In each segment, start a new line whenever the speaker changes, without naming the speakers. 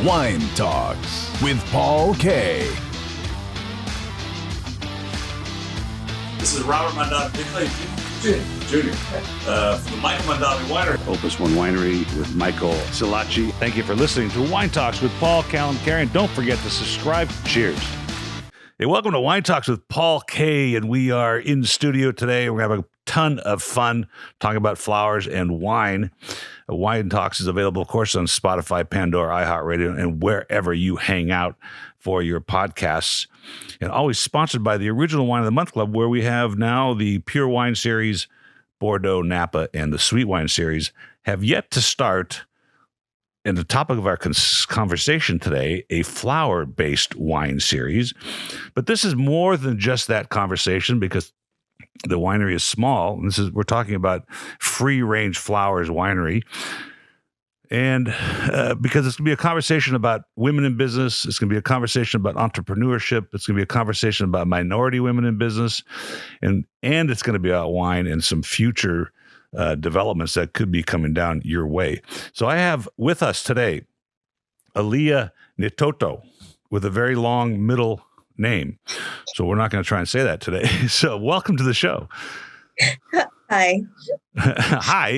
Wine Talks with Paul K.
This is Robert Mondavi, Jr. From the Michael Mondavi Winery.
Opus One Winery with Michael Silacci. Thank you for listening to Wine Talks with Paul, Cal, and Karen. Don't forget to subscribe. Cheers. Hey, welcome to Wine Talks with Paul K. And we are in studio today. We're going to have a ton of fun talking about flowers and wine. Wine Talks is available, of course, on Spotify, Pandora, iHeartRadio, and wherever you hang out for your podcasts. And always sponsored by the Original Wine of the Month Club, where we have now the Pure Wine Series, Bordeaux, Napa, and the Sweet Wine Series have yet to start. And the topic of our conversation today, a flower-based wine series. But this is more than just that conversation, because the winery is small. We're talking about Free Range Flowers Winery. And because it's going to be a conversation about women in business, it's going to be a conversation about entrepreneurship, it's going to be a conversation about minority women in business, and it's going to be about wine and some future developments that could be coming down your way. So I have with us today Aaliyah Nitoto with a very long middle name. So we're not going to try and say that today. So welcome to the show.
Hi.
Hi.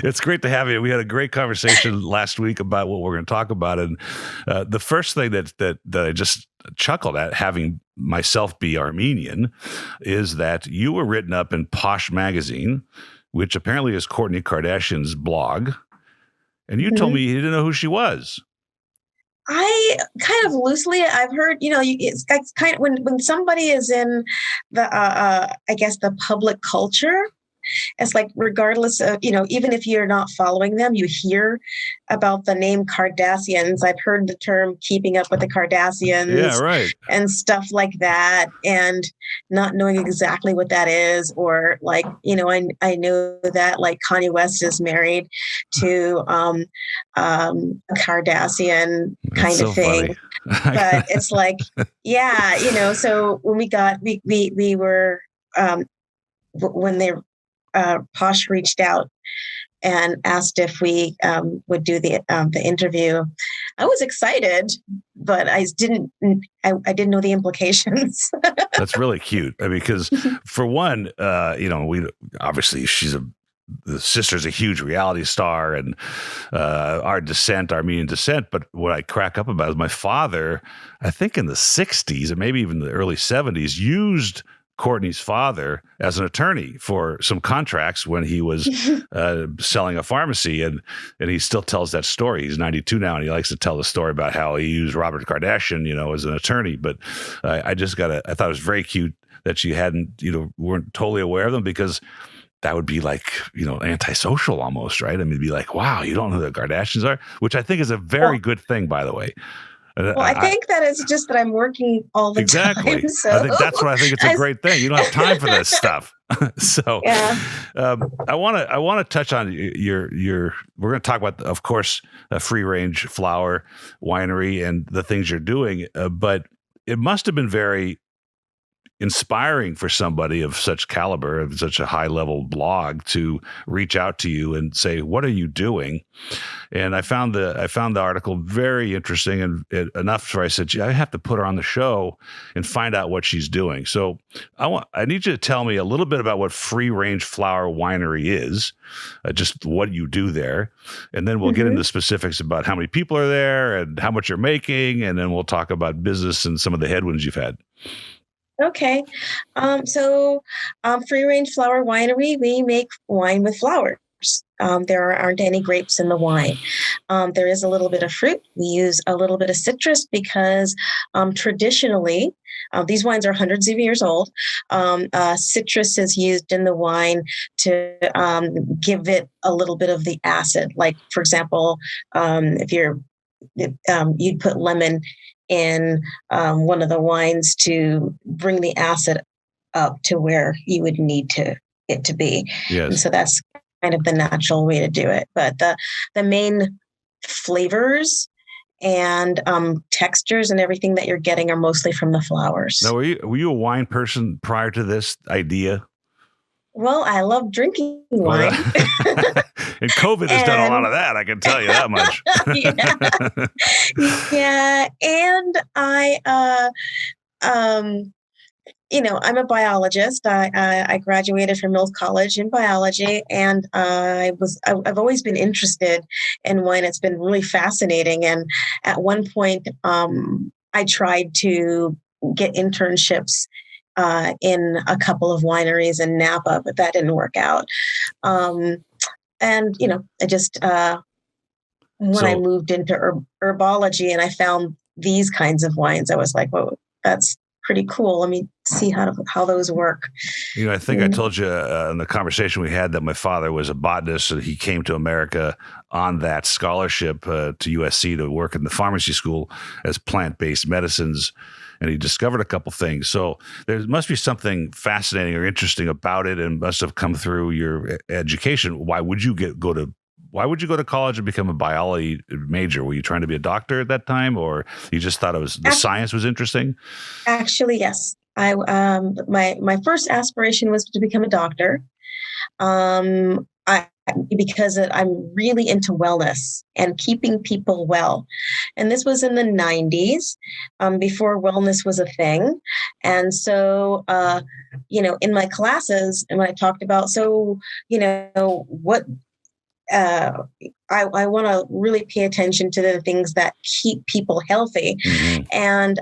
It's great to have you. We had a great conversation last week about what we're going to talk about. And the first thing that I just chuckled at, having myself be Armenian, is that you were written up in Posh Magazine, which apparently is Kourtney Kardashian's blog. And you told me you didn't know who she was.
I kind of loosely, I've heard, it's kind of when somebody is in the, I guess, the public culture, it's like, regardless of, even if you're not following them, you hear about the name Kardashians. I've heard the term keeping up with the Kardashians,
yeah, right,
and stuff like that, and not knowing exactly what that is. Or like, I know that like Kanye West is married to a Kardashian kind
That's
of
so
thing. But it's like, yeah, so when we were, when Posh reached out and asked if we would do the interview, I was excited, but I didn't know the implications.
That's really cute. I mean, because for one, we obviously the sister's a huge reality star, and Armenian descent. But what I crack up about is my father, I think in the 60s or maybe even the early 70s, used Kourtney's father as an attorney for some contracts when he was selling a pharmacy, and he still tells that story. He's 92 now, and he likes to tell the story about how he used Robert Kardashian, as an attorney. But I thought it was very cute that she weren't totally aware of them, because that would be like, antisocial almost, right? I mean, it'd be like, wow, you don't know who the Kardashians are, which I think is a very good thing, by the way.
Well, I think that it's just that I'm working all the time. So
I think that's what I think it's a great thing. You don't have time for this stuff. So
yeah.
I want to touch on we're going to talk about, of course, a Free Range Flower Winery and the things you're doing. But it must have been very inspiring for somebody of such caliber, of such a high level blog, to reach out to you and say, what are you doing? And I found the article very interesting, and enough where I said, I have to put her on the show and find out what she's doing. So I need you to tell me a little bit about what Free Range Flower Winery is, just what you do there. And then we'll get into specifics about how many people are there and how much you're making. And then we'll talk about business and some of the headwinds you've had.
Okay. So Free Range Flower Winery, we make wine with flowers. There aren't any grapes in the wine. There is a little bit of fruit. We use a little bit of citrus because traditionally, these wines are hundreds of years old. Citrus is used in the wine to give it a little bit of the acid. Like, for example, if you'd put lemon in one of the wines to bring the acid up to where you would need it to be.
Yes.
And so that's kind of the natural way to do it. But the main flavors and textures and everything that you're getting are mostly from the flowers.
Now, were you a wine person prior to this idea?
Well, I love drinking wine.
And COVID has done a lot of that. I can tell you that much.
Yeah. And I'm a biologist. I graduated from Mills College in biology, and I've always been interested in wine. It's been really fascinating. And at one point, I tried to get internships in a couple of wineries in Napa, but that didn't work out. And I just when I moved into herbology and I found these kinds of wines, I was like, "Whoa, that's pretty cool. Let me see how those work."
I think I told you in the conversation we had that my father was a botanist, and he came to America on that scholarship to USC to work in the pharmacy school as plant-based medicines, and he discovered a couple things. So there must be something fascinating or interesting about it, and must have come through your education. Why would you go to college and become a biology major? Were you trying to be a doctor at that time, or you just thought the science was interesting?
Actually, yes. My first aspiration was to become a doctor. Because I'm really into wellness and keeping people well. And this was in the 90s, before wellness was a thing. And so, in my classes, and when I talked about, what I want to really pay attention to the things that keep people healthy. Mm-hmm. And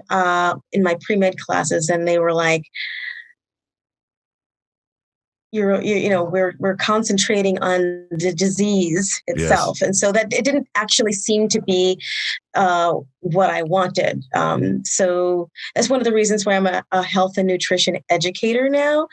in my pre-med classes, and they were like, we're concentrating on the disease itself. Yes. And so that it didn't actually seem to be what I wanted. So that's one of the reasons why I'm a health and nutrition educator now,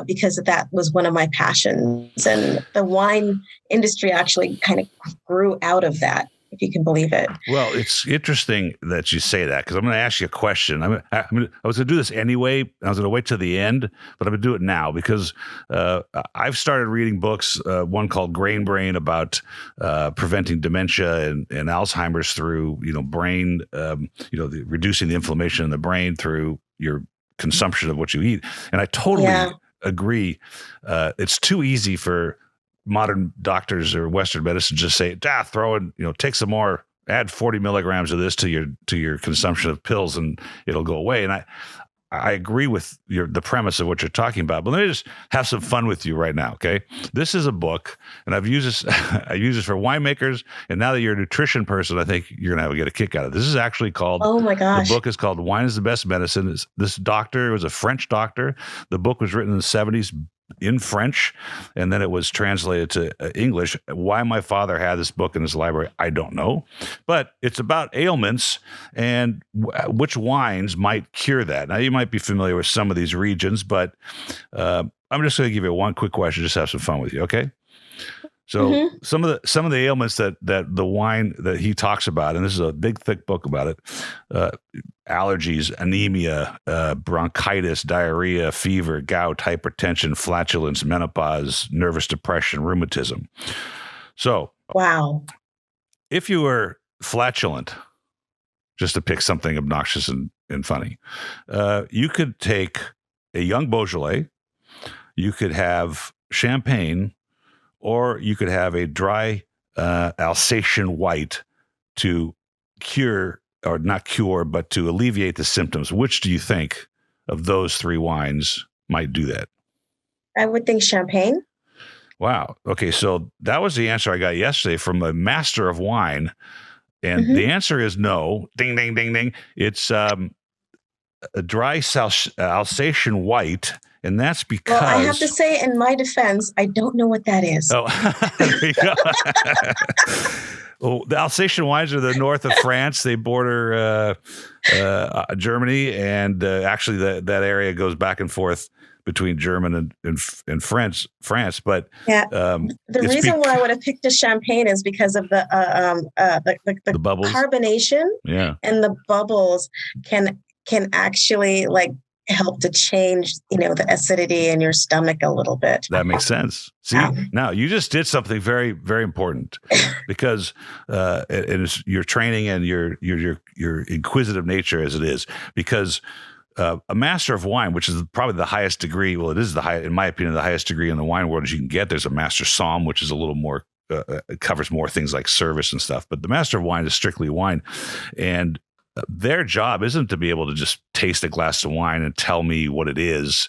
because that was one of my passions. And the wine industry actually kind of grew out of that, if you can believe it.
Well, it's interesting that you say that, because I'm going to ask you a question. I was going to do this anyway. I was going to wait till the end, but I'm going to do it now because I've started reading books, one called Grain Brain, about preventing dementia and Alzheimer's through, brain, reducing the inflammation in the brain through your consumption of what you eat. And I totally agree. It's too easy for modern doctors or Western medicine just say, throw in, take some more, add 40 milligrams of this to your consumption of pills and it'll go away. And I agree with the premise of what you're talking about, but let me just have some fun with you right now. Okay. This is a book, and I've used this, I use this for winemakers. And now that you're a nutrition person, I think you're going to get a kick out of it. This is actually called,
oh my gosh.
The book is called Wine is the Best Medicine. This doctor was a French doctor. The book was written in the 70s in French, and then it was translated to English. Why my father had this book in his library, I don't know, but it's about ailments and which wines might cure that. Now, you might be familiar with some of these regions, but I'm just going to give you one quick question, just have some fun with you, okay? So some of the ailments that the wine that he talks about, and this is a big, thick book about it, allergies, anemia, bronchitis, diarrhea, fever, gout, hypertension, flatulence, menopause, nervous depression, rheumatism. So,
wow.
If you were flatulent, just to pick something obnoxious and funny, you could take a young Beaujolais, you could have champagne, or you could have a dry Alsatian white to cure, or not cure, but to alleviate the symptoms. Which do you think of those three wines might do that?
I would think champagne.
Wow. Okay, so that was the answer I got yesterday from a master of wine. And the answer is no. Ding, ding, ding, ding. It's a dry Alsatian white. And that's because...
Well, I have to say, in my defense, I don't know what that is.
Oh, there you go. Well, the Alsatian wines are the north of France. They border Germany, and actually that area goes back and forth between German and France. But
the reason why I would have picked a champagne is because of the
bubbles,
carbonation, and the bubbles can actually help to change, the acidity in your stomach a little bit.
That makes sense. See, now you just did something very, very important, because it is your training and your inquisitive nature as it is, because a master of wine, which is probably the highest degree. Well, it is in my opinion, the highest degree in the wine world as you can get. There's a master somm, which is a little more, it covers more things like service and stuff. But the master of wine is strictly wine. And their job isn't to be able to just taste a glass of wine and tell me what it is,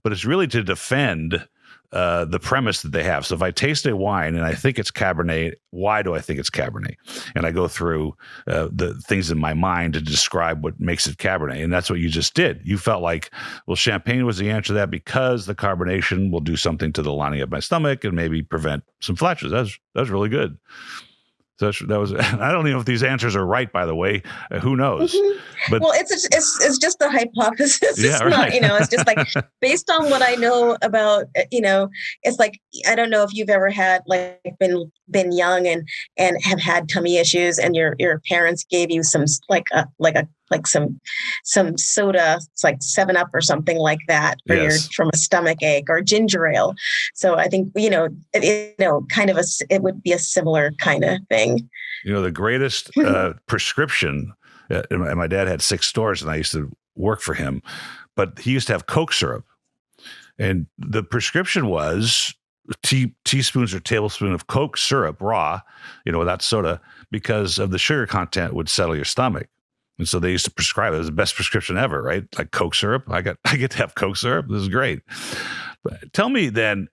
but it's really to defend the premise that they have. So if I taste a wine and I think it's Cabernet, why do I think it's Cabernet? And I go through the things in my mind to describe what makes it Cabernet. And that's what you just did. You felt like, well, Champagne was the answer to that because the carbonation will do something to the lining of my stomach and maybe prevent some flatulence. That's really good. So that was. I don't even know if these answers are right, by the way. Who knows?
Mm-hmm.
But
well, it's just a hypothesis.
Yeah,
it's
right.
not, it's just like based on what I know about, it's like I don't know if you've ever had like been young and have had tummy issues, and your parents gave you some some soda, it's like 7-Up or something like that from a stomach ache, or ginger ale. So I think it would be a similar kind of thing.
The greatest prescription. And my dad had 6 stores, and I used to work for him. But he used to have Coke syrup, and the prescription was teaspoons or tablespoon of Coke syrup raw, without soda, because of the sugar content would settle your stomach. And so they used to prescribe it. It was the best prescription ever, right? Like Coke syrup. I get to have Coke syrup. This is great. But tell me then,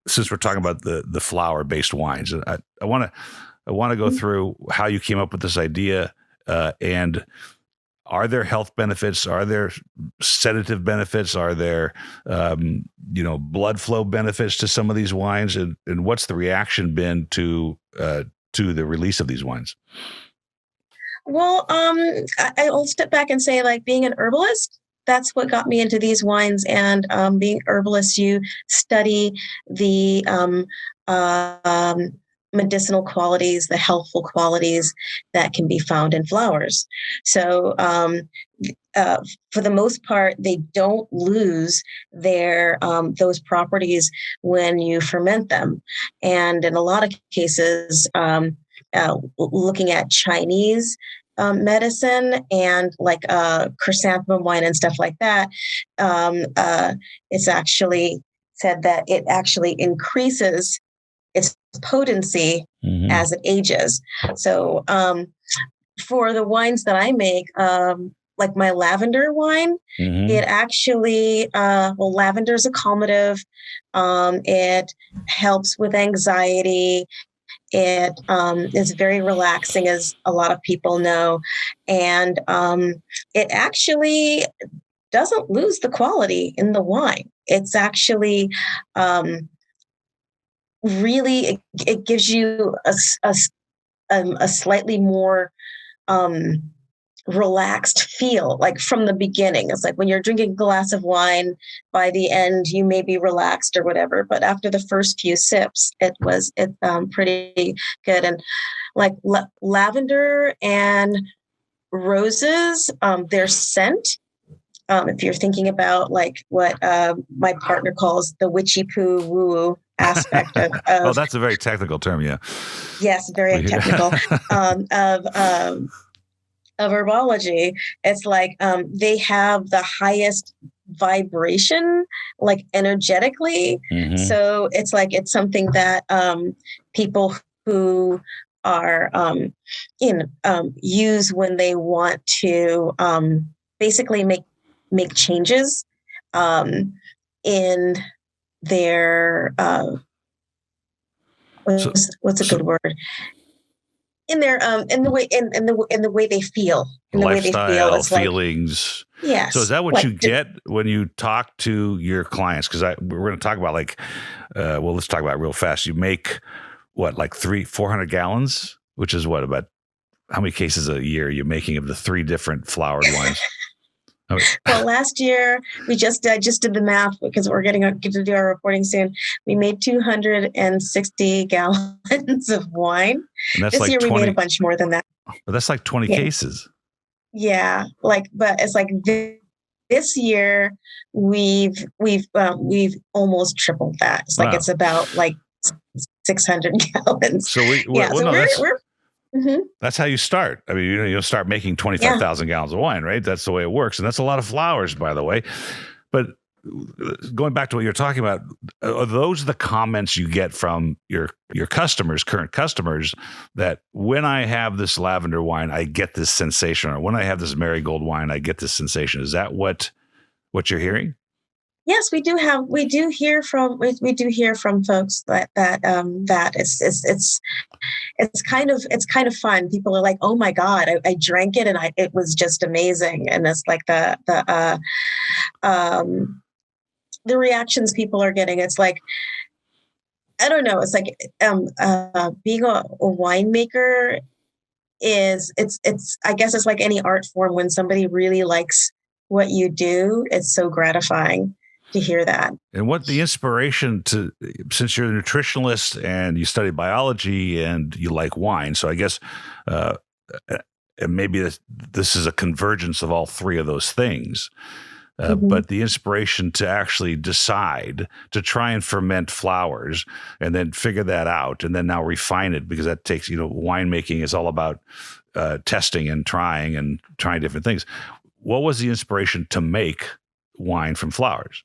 since we're talking about the flower-based wines, I want to go through how you came up with this idea, and are there health benefits? Are there sedative benefits? Are there, blood flow benefits to some of these wines? And what's the reaction been to the release of these wines?
Well, I'll step back and say, like, being an herbalist, that's what got me into these wines. And being herbalist, you study the medicinal qualities, the healthful qualities that can be found in flowers. So for the most part, they don't lose their those properties when you ferment them. And in a lot of cases, looking at Chinese medicine and like chrysanthemum wine and stuff like that, it's actually said that it actually increases its potency as it ages. So for the wines that I make, like my lavender wine, it actually, lavender is a calmative. It helps with anxiety. It is very relaxing, as a lot of people know. And it actually doesn't lose the quality in the wine. It's actually really, it gives you a slightly more relaxed feel, like from the beginning. It's like when you're drinking a glass of wine, by the end you may be relaxed or whatever, but after the first few sips, it's pretty good. And like lavender and roses, their scent, if you're thinking about like what my partner calls the witchy poo woo aspect of
oh, that's a very technical term. Yeah.
Yes, very technical. Of herbology, it's like they have the highest vibration, like energetically. So it's like it's something that people who are use when they want to basically make changes in their what's a good word? In their in the way they feel,
lifestyle, feelings.
Like, yes.
So is that what you get when you talk to your clients? Because we're going to talk about let's talk about it real fast. You make what, like 400 gallons, which is what, about how many cases a year are you making of the 3 different flowered wines?
Well, last year I just did the math because we're getting to do our reporting soon. We made 260 gallons of wine. And that's this year 20, we made a bunch more than that.
But that's like 20 cases.
Yeah, but it's like this year we've almost tripled that. It's like it's about like 600 gallons.
So That's how you start. I mean, you'll start making 25,000 gallons of wine, right? That's the way it works. And that's a lot of flowers, by the way. But going back to what you're talking about, are those the comments you get from your customers, current customers, that when I have this lavender wine, I get this sensation, or when I have this marigold wine, I get this sensation? Is that what you're hearing?
Yes, we do hear from folks that it's kind of fun. People are like, "Oh my God, I drank it and it was just amazing." And it's like the reactions people are getting. It's like, I don't know. It's like being a winemaker it's I guess it's like any art form. When somebody really likes what you do, it's so gratifying to hear that.
And what the inspiration to, since you're a nutritionalist and you study biology and you like wine, so I guess maybe this is a convergence of all three of those things. But the inspiration to actually decide to try and ferment flowers and then figure that out and then now refine it, because that takes, winemaking is all about testing and trying different things. What was the inspiration to make wine from flowers?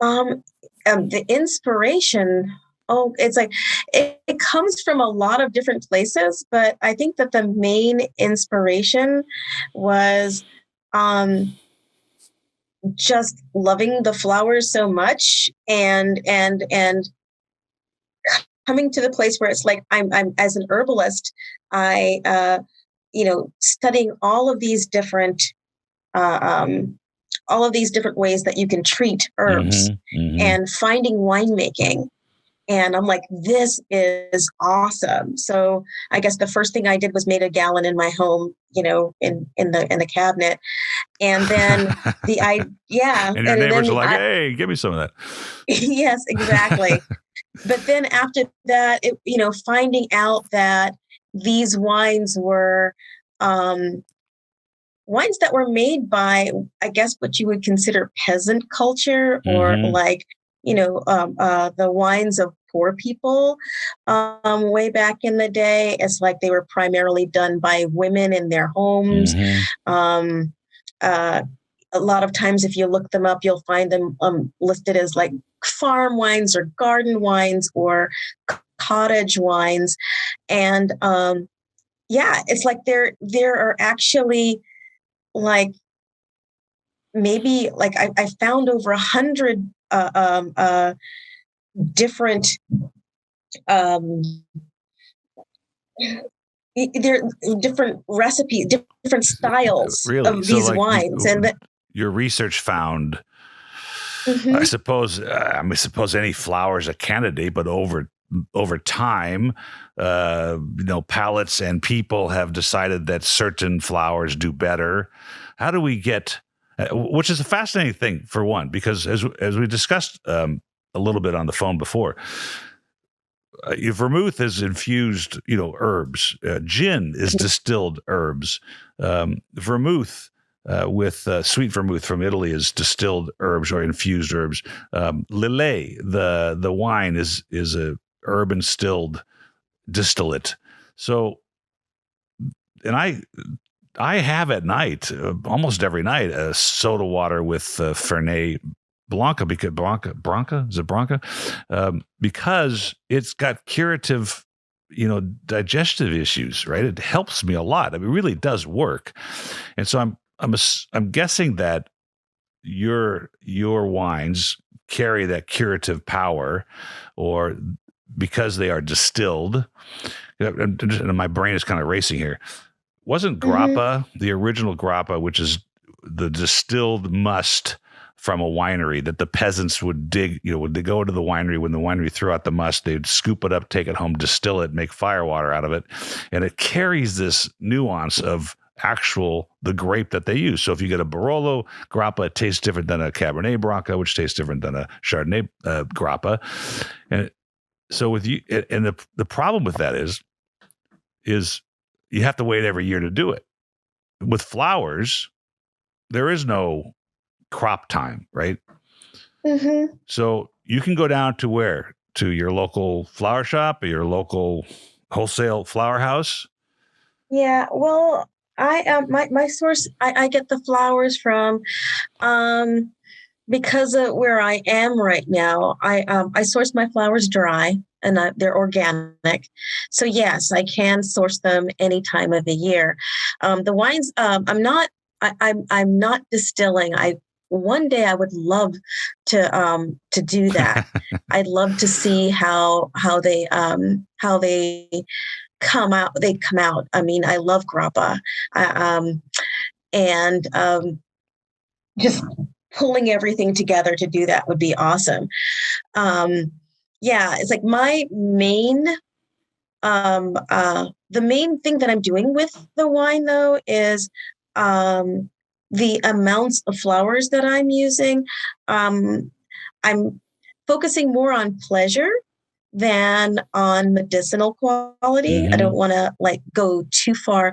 The inspiration, it's like it comes from a lot of different places, but I think that the main inspiration was just loving the flowers so much and coming to the place where it's like I'm as an herbalist, I studying all of these different ways that you can treat herbs and finding winemaking. And I'm like, this is awesome. So I guess the first thing I did was made a gallon in my home, in the cabinet. And then and your
neighbors are like, hey, give me some of that.
Yes, exactly. But then after that, finding out that these wines were wines that were made by, I guess, what you would consider peasant culture, or like, the wines of poor people way back in the day. It's like they were primarily done by women in their homes. A lot of times, if you look them up, you'll find them listed as like farm wines or garden wines or cottage wines. And it's like there are actually like maybe like I found over 100 different there different recipes, different styles of these wines, and
your research found. I suppose any flower is a candidate, but over time, palates and people have decided that certain flowers do better. How do we get? Which is a fascinating thing, for one, because as we discussed a little bit on the phone before, vermouth is infused, herbs. Gin is distilled herbs. Vermouth with sweet vermouth from Italy is distilled herbs or infused herbs. Lillet, the wine, is a herb instilled distillate. So, and I have at night, almost every night, a soda water with Fernet Blanca, because it's got curative, digestive issues, right? It helps me a lot. I mean, it really does work. And so I'm guessing that your wines carry that curative power, or because they are distilled. And my brain is kind of racing here. Wasn't grappa, the original grappa, which is the distilled must from a winery that the peasants would dig, would they go to the winery, when the winery threw out the must, they'd scoop it up, take it home, distill it, make fire water out of it. And it carries this nuance of the grape that they use. So if you get a Barolo grappa, it tastes different than a Cabernet Branca, which tastes different than a Chardonnay grappa. And so with you, and the problem with that is you have to wait every year to do it. With flowers, there is no crop time, right? So you can go down to where? To your local flower shop, or your local wholesale flower house?
Yeah, well, I my source, I get the flowers from, because of where I am right now. I source my flowers dry, and they're organic. So yes, I can source them any time of the year. The wines, I'm not distilling. I One day I would love to do that. I'd love to see how they come out. They come out. I mean, I love grappa, and just pulling everything together to do that would be awesome. Yeah, it's like my main the main thing that I'm doing with the wine though is the amounts of flowers that I'm using. I'm focusing more on pleasure than on medicinal quality. I don't want to like go too far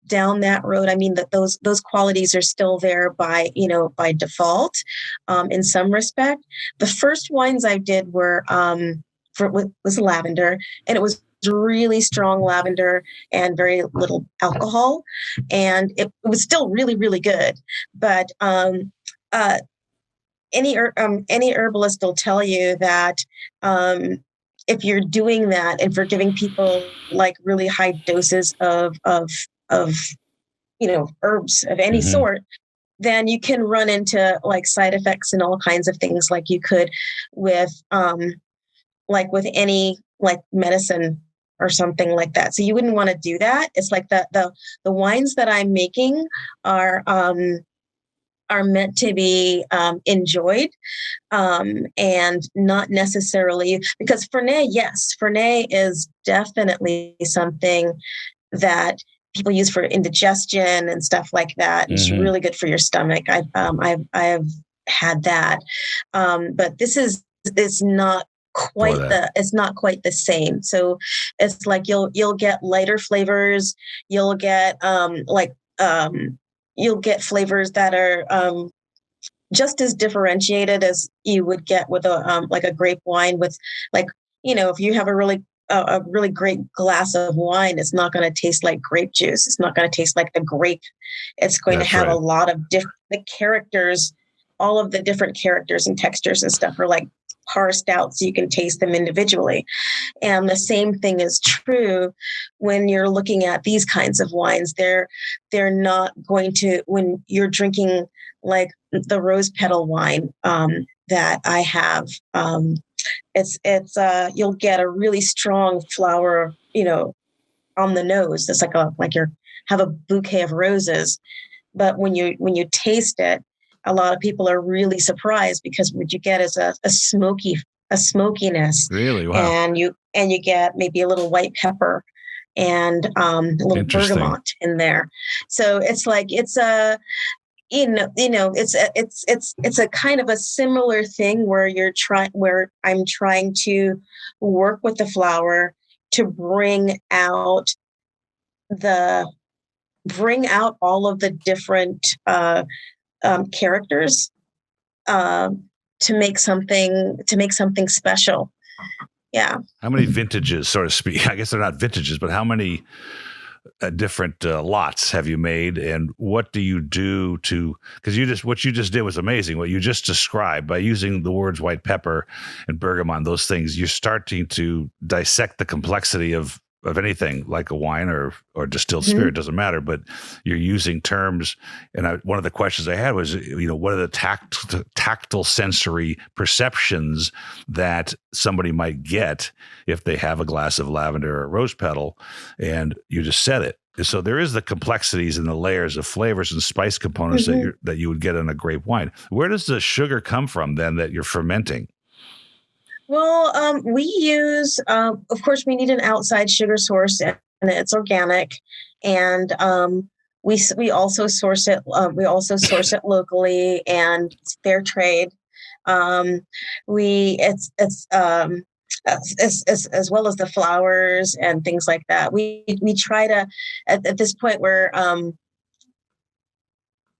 down that road. I mean that those qualities are still there by by default, in some respect. The first wines I did were was lavender, and it was really strong lavender and very little alcohol, and it was still really really good. But any herbalist will tell you that if you're doing that and for giving people like really high doses of herbs of any sort, then you can run into like side effects and all kinds of things like you could with any like medicine or something like that. So you wouldn't want to do that. It's like the wines that I'm making are meant to be enjoyed, and not necessarily because Fernet is definitely something that people use for indigestion and stuff like that. It's really good for your stomach. I've had that, but it's not quite the same. So it's like you'll get lighter flavors. You'll get you'll get flavors that are just as differentiated as you would get with a grape wine. With if you have a really great glass of wine, it's not going to taste like grape juice. It's not going to taste like the grape. It's going to have a lot of the characters. All of the different characters and textures and stuff are like parsed out so you can taste them individually. And the same thing is true when you're looking at these kinds of wines. They're not going to, when you're drinking like the rose petal wine that I have, you'll get a really strong flower, on the nose. It's like you have a bouquet of roses. But when you taste it, a lot of people are really surprised because what you get is a smokiness.
Really? Wow.
And you get maybe a little white pepper and a little bergamot in there. So it's like it's a it's a kind of a similar thing where I'm trying to work with the flower to bring out all of the different characters to make something special. Yeah.
How many vintages, so to speak? I guess they're not vintages, but how many different lots have you made, and what do you do to? Because what you just did was amazing. What you just described by using the words white pepper and bergamot, those things, you're starting to dissect the complexity of anything like a wine or distilled spirit, doesn't matter, but you're using terms. And one of the questions I had was, what are the tactile sensory perceptions that somebody might get if they have a glass of lavender or rose petal? And you just said it. So there is the complexities and the layers of flavors and spice components that you would get in a grape wine. Where does the sugar come from then that you're fermenting?
Well, we use, of course, we need an outside sugar source, and it's organic. And we also source it. We also source it locally, and it's fair trade. It's as well as the flowers and things like that. We try to at this point where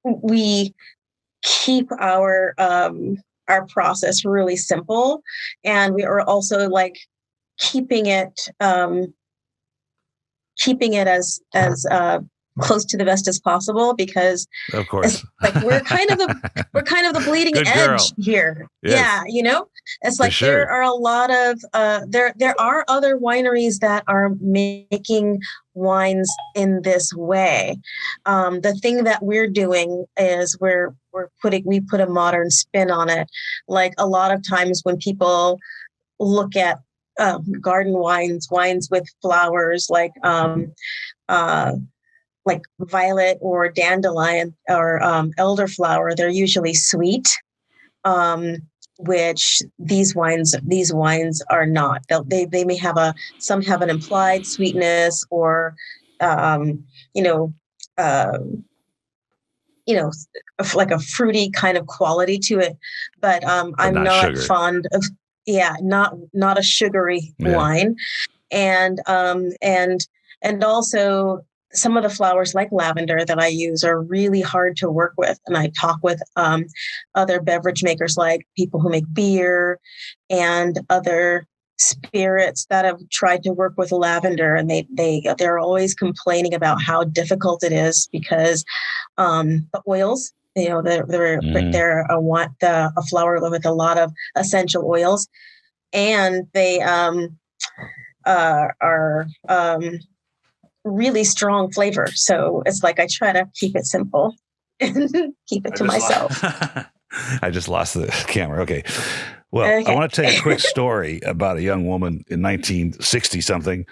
we keep our process really simple, and we are also like keeping it keeping it as close to the vest as possible, because
of course,
like we're kind of the bleeding
Good
edge
girl.
here.
Yes.
Yeah, it's like
sure.
there are a lot of there are other wineries that are making wines in this way. The thing that we're doing is we put a modern spin on it. Like a lot of times when people look at garden wines with flowers like violet or dandelion or elderflower, they're usually sweet, which these wines are not. They may have some have an implied sweetness or like a fruity kind of quality to it, but I'm not
sugar.
fond of not a sugary wine, and also some of the flowers like lavender that I use are really hard to work with. And I talk with other beverage makers, like people who make beer and other spirits that have tried to work with lavender, and they're always complaining about how difficult it is because the oils, they're a flower with a lot of essential oils, and they are really strong flavor. So it's like I try to keep it simple and keep it to myself.
I just lost the camera. Okay. Well, okay. I want to tell you a quick story about a young woman in 1960 something,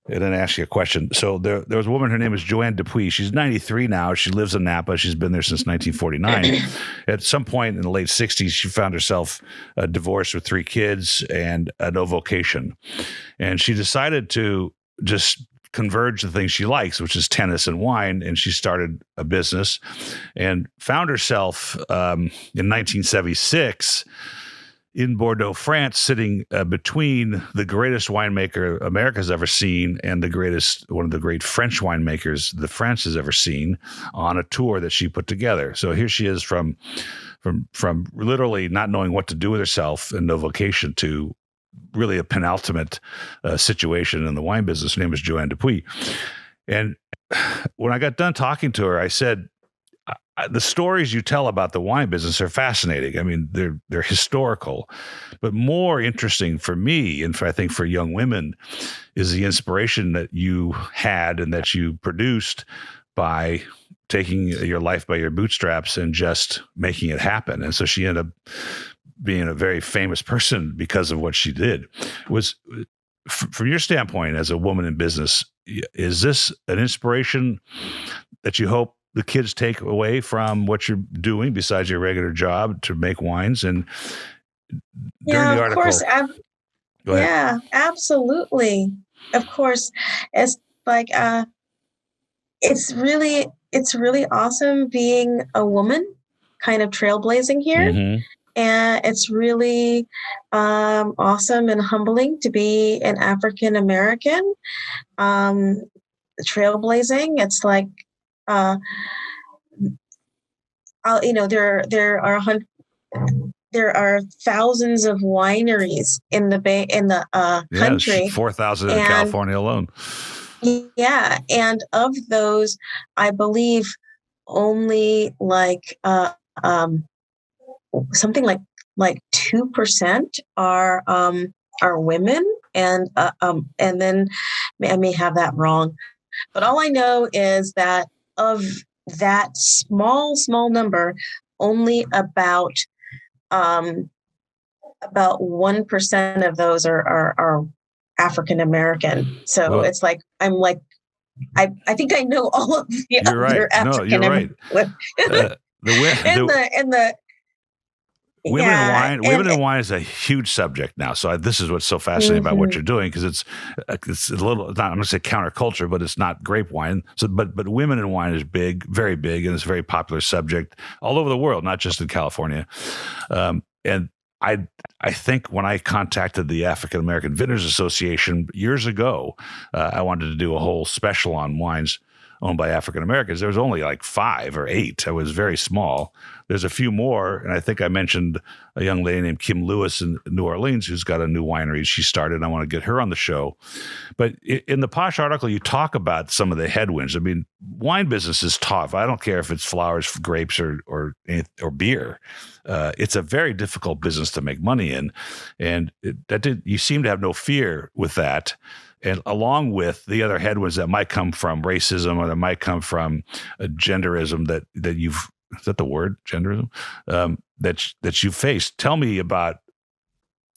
and then ask you a question. So there was a woman, her name is Joanne Dupuis. She's 93 now. She lives in Napa. She's been there since 1949. At some point in the late 60s, she found herself divorced with 3 kids and no vocation. And she decided to just converge the things she likes, which is tennis and wine. And she started a business and found herself in 1976 in Bordeaux, France, sitting between the greatest winemaker America's ever seen and one of the great French winemakers that France has ever seen, on a tour that she put together. So here she is from literally not knowing what to do with herself and no vocation to really a penultimate situation in the wine business. Her name is Joanne Dupuis. And when I got done talking to her, I said, the stories you tell about the wine business are fascinating. I mean, they're historical, but more interesting for me, and I think for young women, is the inspiration that you had and that you produced by taking your life by your bootstraps and just making it happen. And so she ended up being a very famous person because of what she did. Was from your standpoint as a woman in business, is this an inspiration that you hope the kids take away from what you're doing besides your regular job to make wines? And during the article,
of course, yeah, absolutely, of course. It's like it's really awesome being a woman, kind of trailblazing here. Mm-hmm. And it's really awesome and humbling to be an African American trailblazing. It's like, there are thousands of wineries in the country.
4,000 in California alone.
Yeah, and of those, I believe only something like 2% are women, and then I may have that wrong, but all I know is that of that small number, only about 1% of those are African American. So it's like I'm like I think I know all of the other African American.
Women in wine is a huge subject now. So this is what's so fascinating about what you're doing, because it's a little, not, I'm going to say counterculture, but it's not grape wine. So, but women in wine is big, very big, and it's a very popular subject all over the world, not just in California. And I think when I contacted the African American Vintners Association years ago, I wanted to do a whole special on wines owned by African Americans. There was only like 5 or 8. It was very small. There's a few more, and I think I mentioned a young lady named Kim Lewis in New Orleans who's got a new winery she started. I want to get her on the show. But in the Posh article, you talk about some of the headwinds. I mean, wine business is tough. I don't care if it's flowers, grapes, or beer. It's a very difficult business to make money in, and you seem to have no fear with that. And along with the other headwinds that might come from racism or that might come from genderism that you've, is that the word, genderism, that you've faced. Tell me about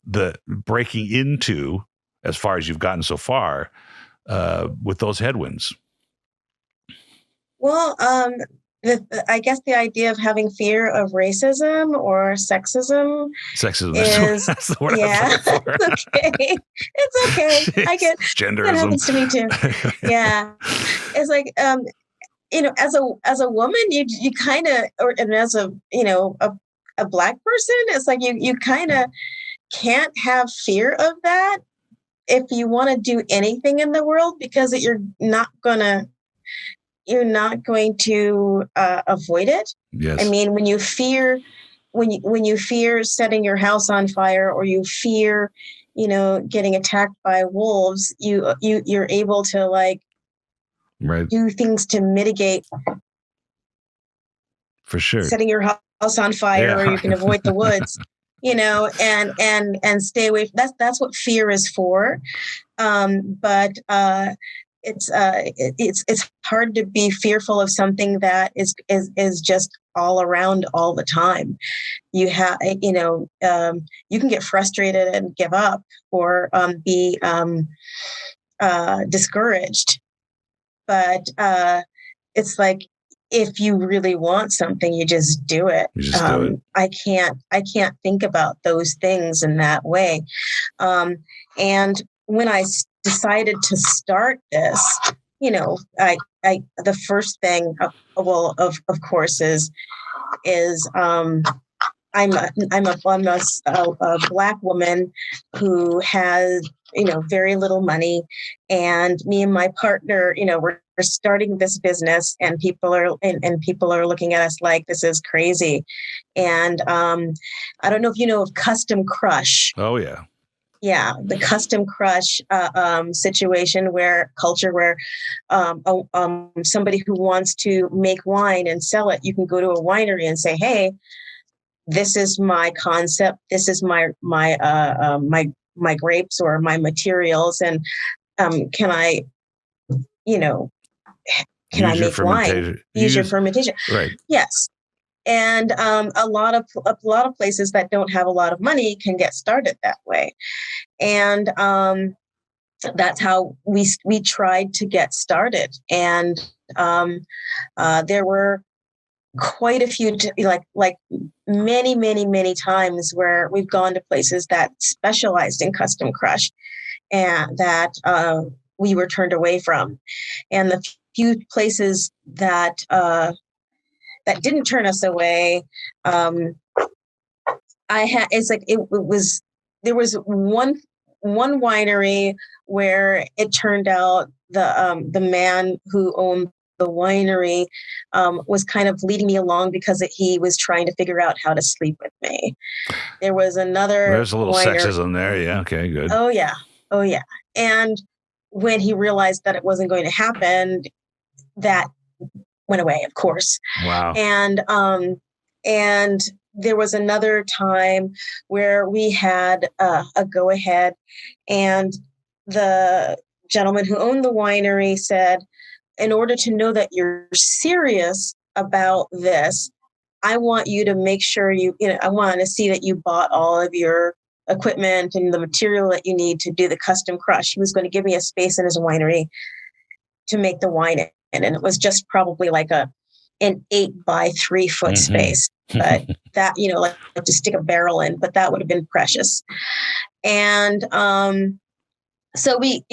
the breaking into, as far as you've gotten so far, with those headwinds.
Well, I guess the idea of having fear of racism or sexism.
Sexism
is
that's the word
yeah.
I'm looking for.
It's okay. It's okay. I get
genderism.
That happens to me too. Yeah, it's like as a woman, you kind of, and as a a Black person, it's like you kind of can't have fear of that if you want to do anything in the world, because you're not going to avoid it.
Yes.
I mean, when you fear setting your house on fire, or you fear, getting attacked by wolves, you're able to
right.
do things to mitigate.
For sure.
Setting your house on fire, or you can avoid the woods, and stay away. That's what fear is for. But it's hard to be fearful of something that is just all around all the time. You have, you can get frustrated and give up, or be discouraged. But it's like, if you really want something, you just do it.
Do it.
I can't think about those things in that way. And when I decided to start this, the first thing, of course, is I'm a Black woman who has, very little money, and me and my partner, we're starting this business, and people are looking at us like this is crazy. And I don't know if you know of Custom Crush.
Oh yeah.
Yeah, the Custom Crush situation, where somebody who wants to make wine and sell it, you can go to a winery and say, "Hey, this is my concept. This is my grapes or my materials, and can I make wine? Use your fermentation."
Right.
Yes. And a lot of places that don't have a lot of money can get started that way. And that's how we tried to get started. And there were quite a few, like many times where we've gone to places that specialized in Custom Crush, and that we were turned away from. And the few places that didn't turn us away, there was one winery where it turned out the man who owned the winery was kind of leading me along because he was trying to figure out how to sleep with me. There was another.
There's a little sexism there. Yeah. Okay. Good.
Oh yeah. And when he realized that it wasn't going to happen, that went away, of course.
Wow.
And there was another time where we had a go ahead, and the gentleman who owned the winery said, "In order to know that you're serious about this, I want you to make sure I want to see that you bought all of your equipment and the material that you need to do the Custom Crush." He was going to give me a space in his winery to make the wine in. And it was just probably like an 8 by 3 foot space, but that, like to stick a barrel in, but that would have been precious. And so we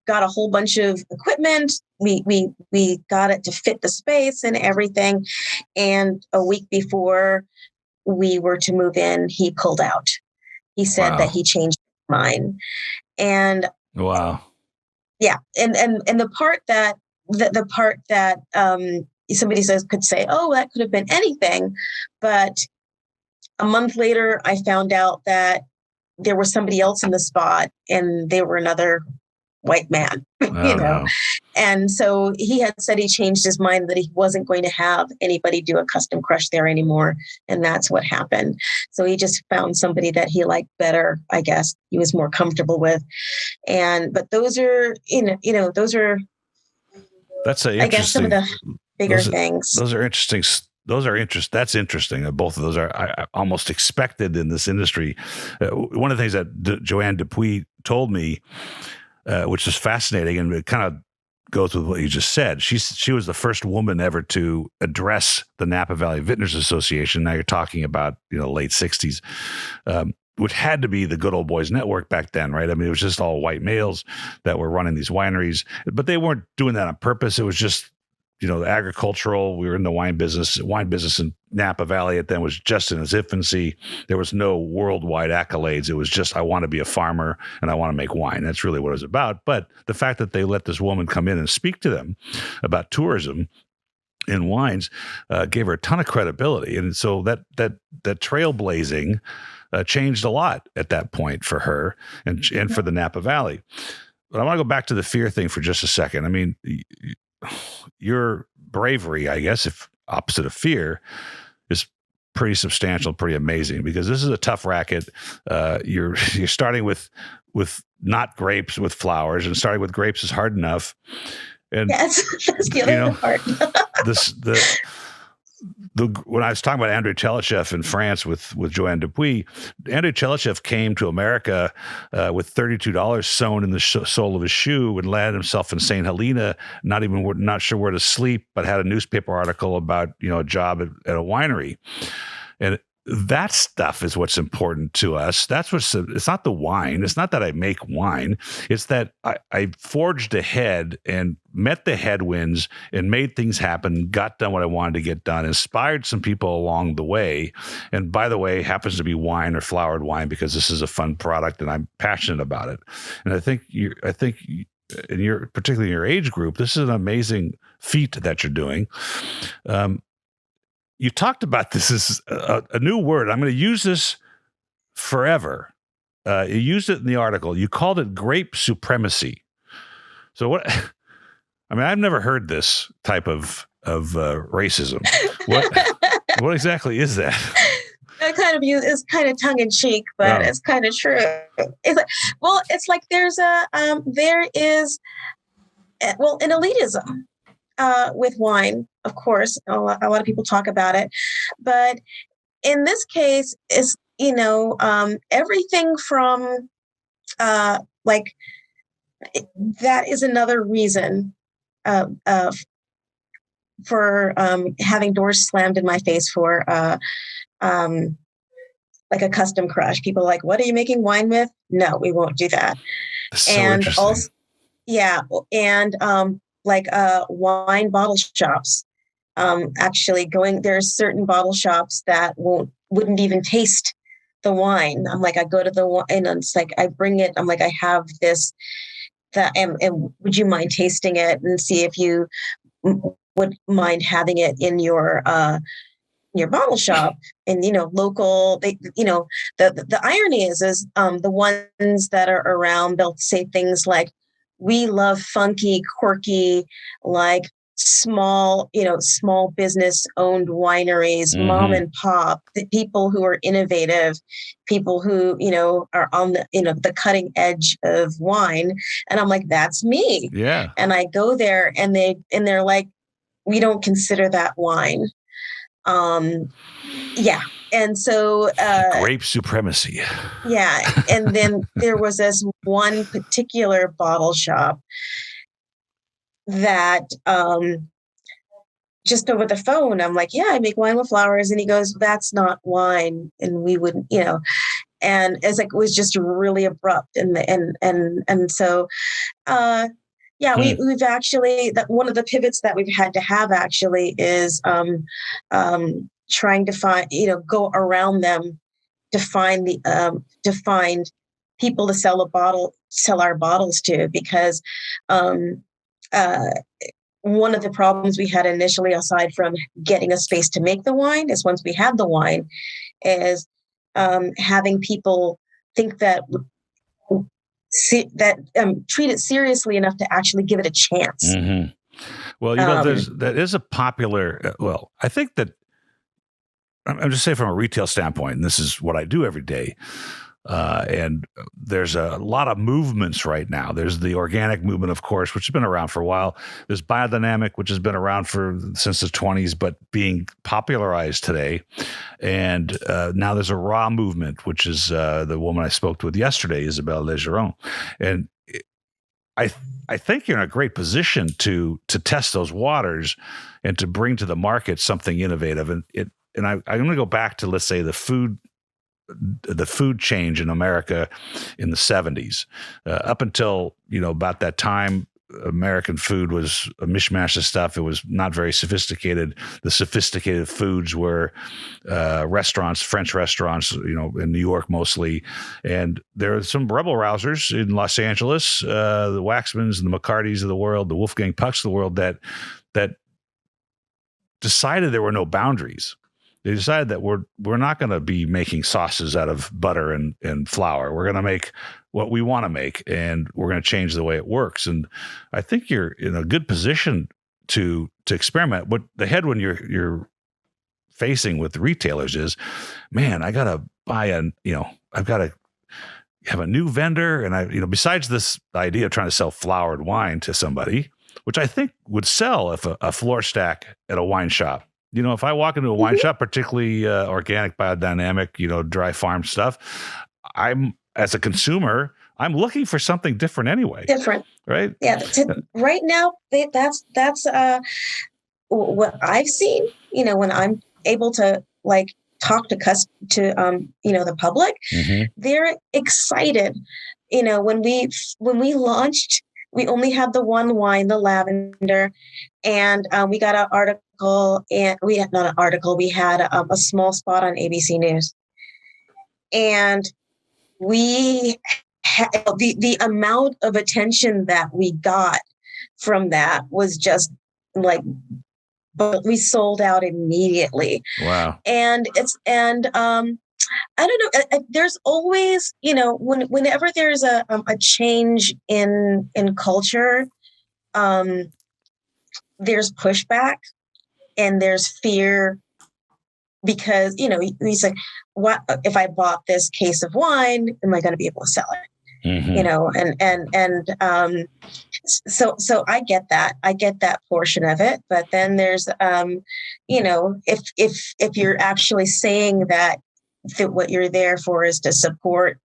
got a whole bunch of equipment. We got it to fit the space and everything. And a week before we were to move in, he pulled out. He said that he changed his mind. And
wow.
yeah. And the part that the part that somebody could say, oh, that could have been anything. But a month later, I found out that there was somebody else in the spot, and they were another white man,
No.
And so he had said he changed his mind, that he wasn't going to have anybody do a custom crush there anymore. And that's what happened. So he just found somebody that he liked better, I guess he was more comfortable with. But those are, those are,
that's
I guess, some of the bigger things.
Those are interesting. That's interesting. Both of those are almost expected in this industry. One of the things that Joanne Dupuis told me, which is fascinating, and it kind of goes with what you just said. She was the first woman ever to address the Napa Valley Vintners Association. Now you're talking about late 60s, which had to be the good old boys network back then, right? I mean, it was just all white males that were running these wineries, but they weren't doing that on purpose. It was just agricultural. We were in the wine business. Wine business in Napa Valley at then was just in its infancy. There was no worldwide accolades. It was just, I want to be a farmer and I want to make wine. That's really what it was about. But the fact that they let this woman come in and speak to them about tourism in wines gave her a ton of credibility. And so that trailblazing changed a lot at that point for her and for the Napa Valley. But I want to go back to the fear thing for just a second. I mean, your bravery, I guess, if opposite of fear, is pretty substantial, pretty amazing, because this is a tough racket. You're starting with not grapes, with flowers, and starting with grapes is hard enough. And
yes, that's the other part.
When I was talking about Andrei Tchelyshev in France with Joanne Dupuis, Andrei Tchelyshev came to America with $32 sewn in the sole of his shoe and landed himself in St. Helena, not sure where to sleep, but had a newspaper article about a job at a winery. And that stuff is what's important to us. It's not the wine. It's not that I make wine. It's that I forged ahead and met the headwinds and made things happen, got done what I wanted to get done, inspired some people along the way. And by the way, happens to be wine or flowered wine, because this is a fun product and I'm passionate about it. And I think particularly in your age group, this is an amazing feat that you're doing. You talked about this as a new word. I'm going to use this forever. You used it in the article. You called it grape supremacy. So what? I mean, I've never heard this type of racism. What exactly is that?
It's kind of tongue in cheek, but it's kind of true. It's like there is an elitism with wine. Of course, a lot of people talk about it, but in this case, it's everything from that is another reason for having doors slammed in my face for like a custom crush. People are like, what are you making wine with? No, we won't do that.
That's so interesting.
Also, like wine bottle shops. There's certain bottle shops that wouldn't even taste the wine. I'm like, I go to the wine and it's like, I bring it. I'm like, I have this, and would you mind tasting it and see if you would mind having it in your bottle shop? And local. The irony is the ones that are around, they'll say things like, we love funky, quirky, like small business owned wineries, mom and pop, the people who are innovative, people who, are on the cutting edge of wine. And I'm like, that's me.
Yeah.
And I go there and they're like, we don't consider that wine. Yeah. And so
grape supremacy.
Yeah. And then there was this one particular bottle shop that just over the phone, I'm like, yeah, I make wine with flowers. And he goes, that's not wine. And we wouldn't, and it's like, it was just really abrupt. And so, we've actually, that one of the pivots that we've had to have actually is trying to find, go around them to find people to sell our bottles to, because one of the problems we had initially, aside from getting a space to make the wine, is once we had the wine, is having people think that treat it seriously enough to actually give it a chance.
Mm-hmm. Well, that is a popular. Well, I think that I'm just saying from a retail standpoint, and this is what I do every day. And there's a lot of movements right now. There's the organic movement, of course, which has been around for a while. There's biodynamic, which has been around since the 20s, but being popularized today. And now there's a raw movement, which is the woman I spoke with yesterday, Isabelle Legeron. And I think you're in a great position to test those waters and to bring to the market something innovative. And I'm going to go back to, let's say, the food change in America in the 70s. Up until, about that time, American food was a mishmash of stuff. It was not very sophisticated. The sophisticated foods were restaurants, French restaurants, in New York mostly. And there are some rebel rousers in Los Angeles, the Waxmans and the McCartys of the world, the Wolfgang Pucks of the world that decided there were no boundaries. They decided that we're not going to be making sauces out of butter and flour. We're going to make what we want to make, and we're going to change the way it works. And I think you're in a good position to experiment. What the headwind you're facing with the retailers is, man, I got to buy I've got to have a new vendor, and besides this idea of trying to sell flowered wine to somebody, which I think would sell if a floor stack at a wine shop. If I walk into a wine shop, particularly organic, biodynamic, dry farm stuff, as a consumer, I'm looking for something different anyway.
Different,
right?
Yeah. Right now, that's what I've seen. When I'm able to talk to the public, they're excited. When we launched, we only had the one wine, the lavender, and we got an article. And we had not an article. We had a small spot on ABC News, and we had the amount of attention that we got from that was just but we sold out immediately.
Wow!
And I don't know. There's always, whenever there's a change in culture, there's pushback. And there's fear because, we say, what if I bought this case of wine, am I going to be able to sell it? Mm-hmm. So I get that. I get that portion of it. But then there's, if you're actually saying that what you're there for is to support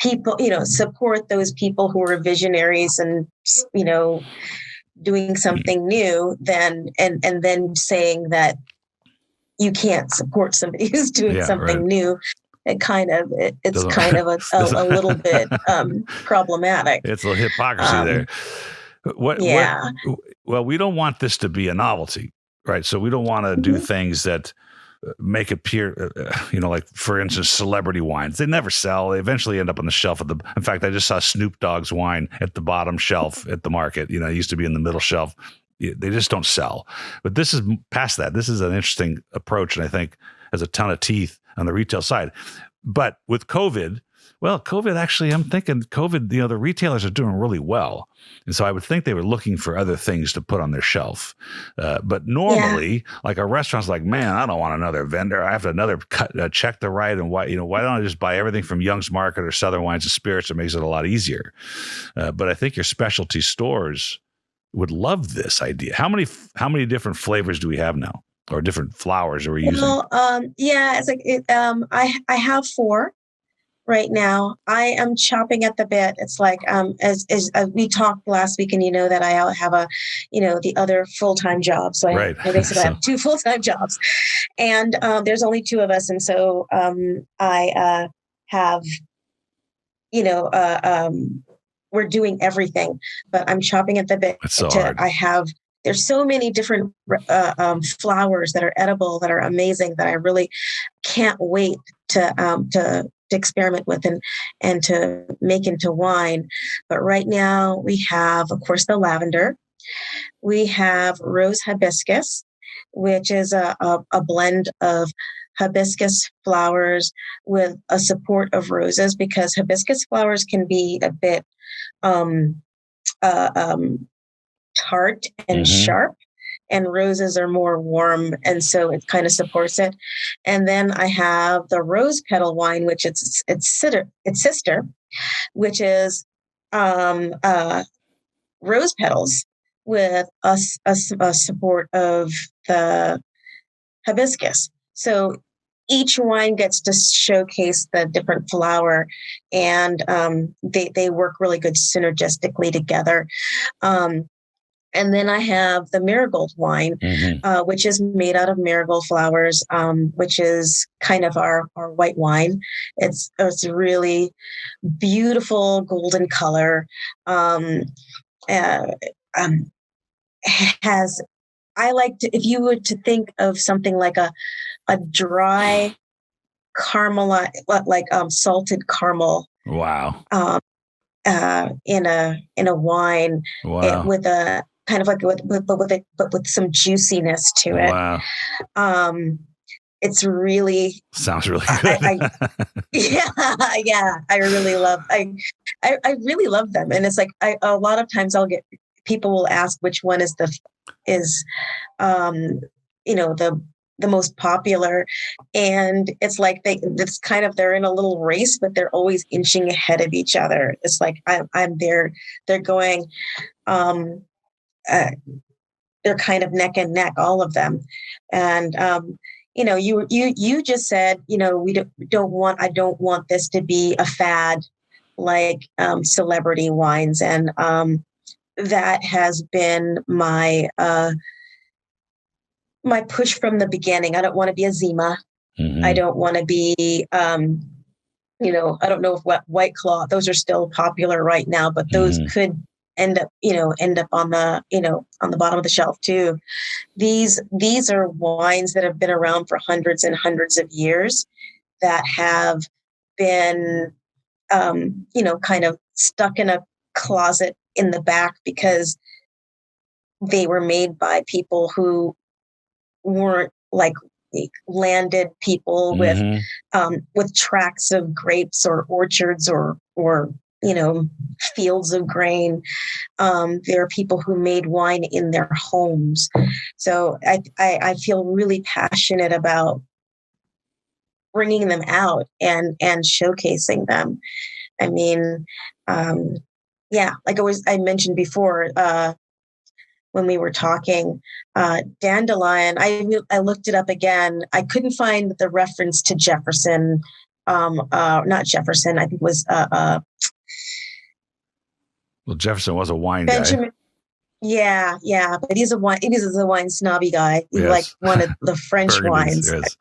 people, support those people who are visionaries and, doing something new, then and then saying that you can't support somebody who's doing something new, it's kind of a little bit problematic.
It's a hypocrisy there. Well, we don't want this to be a novelty, right? So we don't want to do things that make it appear, like, for instance, celebrity wines. They never sell. They eventually end up on the shelf in fact, I just saw Snoop Dogg's wine at the bottom shelf at the market. It used to be in the middle shelf. They just don't sell. But this is past that. This is an interesting approach, and I think has a ton of teeth on the retail side. But with COVID, actually, I'm thinking COVID, the retailers are doing really well. And so I would think they were looking for other things to put on their shelf. But normally, like a restaurant's like, man, I don't want another vendor. I have to check the right. And why don't I just buy everything from Young's Market or Southern Wines and Spirits? It makes it a lot easier. But I think your specialty stores would love this idea. How many different flavors do we have now, or different flowers are we using?
Well, it's like I have 4. Right now, I am chopping at the bit. It's like, as we talked last week, and that I have the other full-time job. So I basically have 2 full-time jobs, and there's only 2 of us. And so I have, we're doing everything, but I'm chopping at the bit.
It's so hard.
There's so many different flowers that are edible, that are amazing, that I really can't wait to experiment with and to make into wine. But right now we have, of course, the lavender. We have rose hibiscus, which is a blend of hibiscus flowers with a support of roses, because hibiscus flowers can be a bit um, tart and sharp, and roses are more warm, and so it kind of supports it. And then I have the rose petal wine, which its sister, which is rose petals with a support of the hibiscus. So each wine gets to showcase the different flower, and they work really good synergistically together. And then I have the marigold wine, which is made out of marigold flowers, which is kind of our white wine. It's a really beautiful golden color. Has I like to, if you were to think of something like a dry caramel, like salted caramel.
Wow.
In a wine.
Wow.
With a kind of like with some juiciness to it.
Wow.
It's really
sounds really good.
Yeah. I really love them, and it's like a lot of times people will ask which one is the most popular, and it's like they're in a little race, but they're always inching ahead of each other. It's like I'm there, they're going, they're kind of neck and neck, all of them. And you just said, I don't want this to be a fad like celebrity wines, and that has been my push from the beginning. I don't want to be a Zima. I don't want to be, I don't know if White Claw, those are still popular right now, but those could end up on the, on the bottom of the shelf too. These are wines that have been around for hundreds and hundreds of years, that have been, kind of stuck in a closet in the back because they were made by people who weren't like landed people with tracts of grapes or orchards or fields of grain. There are people who made wine in their homes. So I feel really passionate about bringing them out and showcasing them. I mean, like I mentioned before, when we were talking, dandelion, I looked it up again. I couldn't find the reference to Jefferson, not Jefferson, I think it was,
well, Jefferson was a wine
Benjamin,
guy.
Yeah, but he's a wine snobby guy. He liked one of the French wines.
Yes.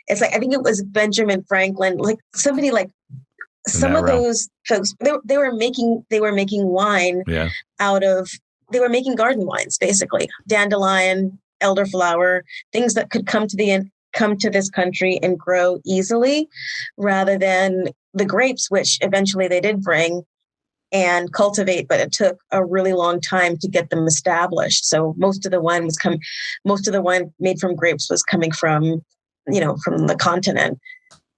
It's like, I think it was Benjamin Franklin, like somebody like some of those folks. They were making wine they were making garden wines, basically dandelion, elderflower, things that could come to this country and grow easily, rather than the grapes, which eventually they did bring and cultivate, but it took a really long time to get them established. So most of the wine made from grapes was coming from the continent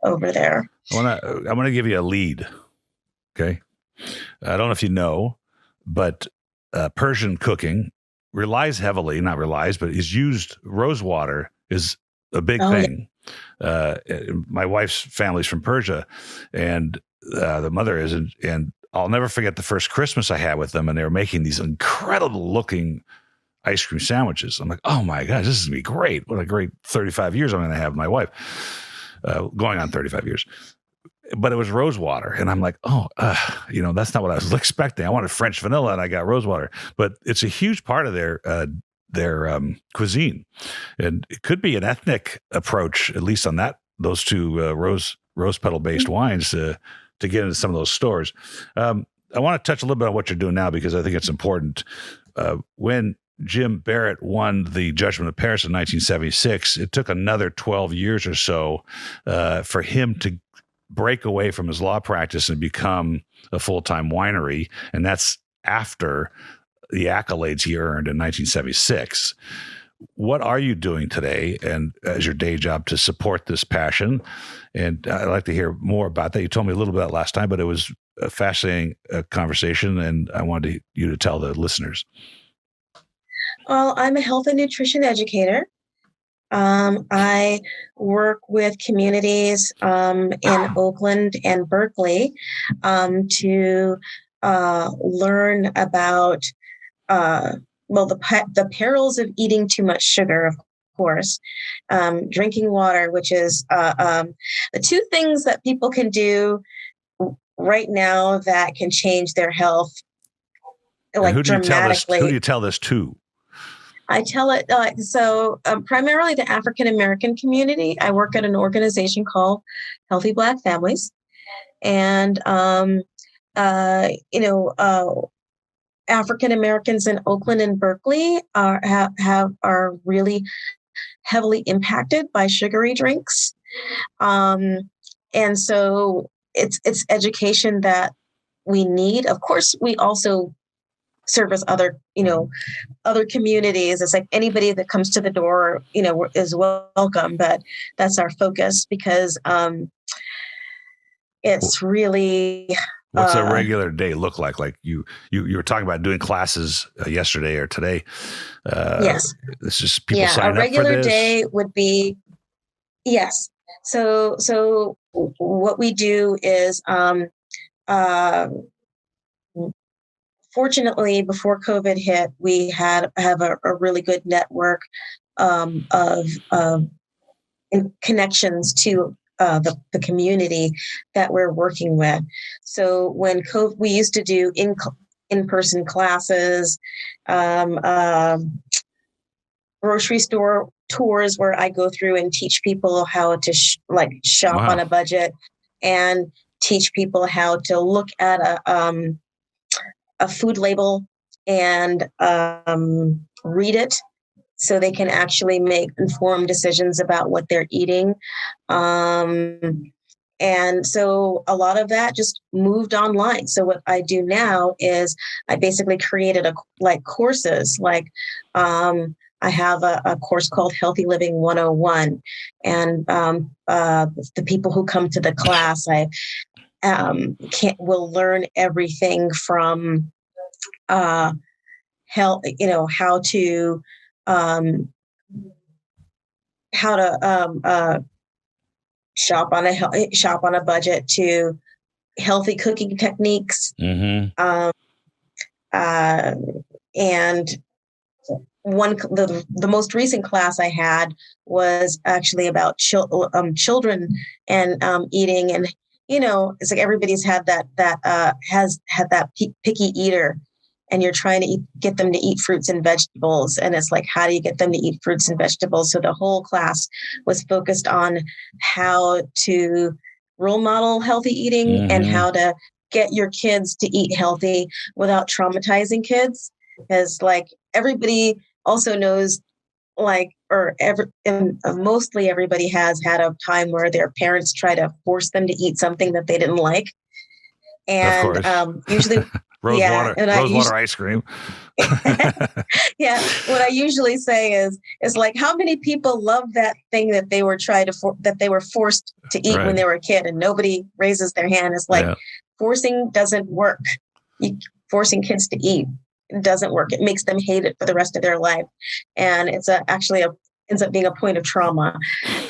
over there.
I want to give you a lead. Okay. I don't know if you know, but Persian cooking is used. Rose water is a big thing. Yeah. My wife's family's from Persia, and the mother is, and I'll never forget the first Christmas I had with them, and they were making these incredible looking ice cream sandwiches. I'm like, oh my gosh, this is going to be great. What a great 35 years I'm going to have with my wife, going on 35 years. But it was rose water. And I'm like, that's not what I was expecting. I wanted French vanilla and I got rose water. But it's a huge part of their cuisine. And it could be an ethnic approach, at least on those two rose petal based wines to get into some of those stores. I want to touch a little bit on what you're doing now, because I think it's important. When Jim Barrett won the Judgment of Paris in 1976, it took another 12 years or so for him to break away from his law practice and become a full-time winery. And that's after the accolades he earned in 1976. What are you doing today and as your day job to support this passion? And I'd like to hear more about that. You told me a little bit last time, but it was a fascinating conversation, and I wanted you to tell the listeners.
Well, I'm a health and nutrition educator. I work with communities in Oakland and Berkeley to learn about the perils of eating too much sugar, of course, drinking water, which is the two things that people can do right now that can change their health, like, dramatically.
Who do you tell this to?
I tell it primarily the African American community. I work at an organization called Healthy Black Families, and African Americans in Oakland and Berkeley are really heavily impacted by sugary drinks, and so it's education that we need. Of course, we also service other communities. It's like anybody that comes to the door, is welcome, but that's our focus because it's really.
What's a regular day look like? Like you were talking about doing classes yesterday or today.
Yes.
It's just people sign up for this.
A regular day would be, yes. So what we do is, fortunately, before COVID hit, we have a really good network of connections to the community that we're working with. So when COVID, we used to do in-person classes, grocery store tours where I go through and teach people how to shop on a budget, and teach people how to look at a food label and read it so they can actually make informed decisions about what they're eating. And so a lot of that just moved online. So what I do now is I basically created courses. I have a course called Healthy Living 101. And the people who come to the class, will learn everything from how to shop on a budget, to healthy cooking techniques.
Mm-hmm.
And the most recent class I had was actually about children and eating. And it's like everybody's had has had that picky eater, and you're trying to get them to eat fruits and vegetables. And it's like, how do you get them to eat fruits and vegetables? So the whole class was focused on how to role model healthy eating, mm-hmm. and how to get your kids to eat healthy without traumatizing kids. Because everybody also knows, mostly everybody has had a time where their parents try to force them to eat something that they didn't like. And usually
water ice cream.
Yeah. What I usually say is how many people love that thing that they were that they were forced to eat when they were a kid, and nobody raises their hand. It's forcing doesn't work. Forcing kids to eat doesn't work. It makes them hate it for the rest of their life. And it's ends up being a point of trauma.